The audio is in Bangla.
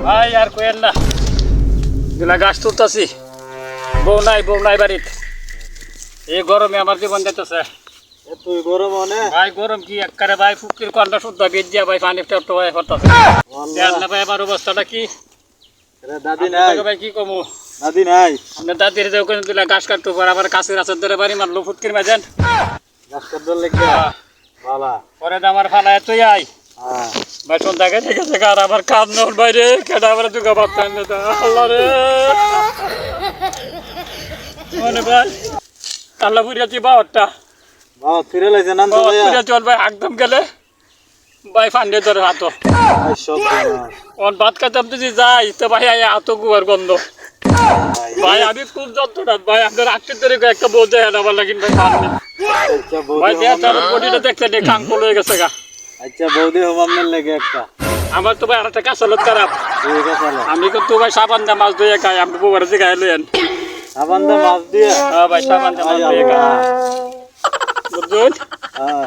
ভাই আর কোয়েন না গুলা গাছ তুলতাছি বউ নাই বাড়িতে এই গরমে আমার জীবন যেতেছে তুই গরম অনেক ভাই গরম কি একবারে ভাই ফুকির কন্ডা শুদ্ধ বেদ দিয়া ভাই পানি টপটো ভাই হতাছে দেন না ভাই আমার অবস্থাটা কি দাদি নাই ভাই কি কমু দাদি নাই আপনার দাদির যে ওখানে দিলা ঘাস কাটতে পারে আবার কাছের আছে ধরে বাড়ি মারলো ফুটকির মাঝেন গাছ কাটবার লেগে বালা পরে আমার ফালায় তুই আই ভাই সন্ধ্যা গেছে গেছে আর আমার কাজ নল বাইরে কেটে আবার দুগা ভাবতেন আল্লাহ রে মানে ভাই আল্লাহ বুড়িয়াছি বাওয়ারটা বাবা ফিরে লাইছে নাম বুড়িয়া চল ভাই একদম গেলে ভাই ফান্ডে ধরে হাতো ওর ভাত খাইতাম যদি যাই তো ভাই হাতো গুয়ার গন্ধ ভাই আমি খুব যন্ত্রণা ভাই আপনার আটকে ধরে একটা বউ দেয় আমার লাগিন ভাই ফান্ডে ভাই দেয়া চার বডিটা দেখতে নে কাঙ্কল হয়ে গেছে গা আচ্ছা বৌদি হোমামের লেগে একটা আমার তো ভাই আর একটা কাঁচালত খারাপ আমি কিন্তু ভাই সাবান দা মাছ ধুয়ে খাই আমি বউবার যে গায়ে লইন সাবান দা মাছ দিয়ে হ্যাঁ ভাই সাবান দা মাছ ধুয়ে খাই বুঝুন হ্যাঁ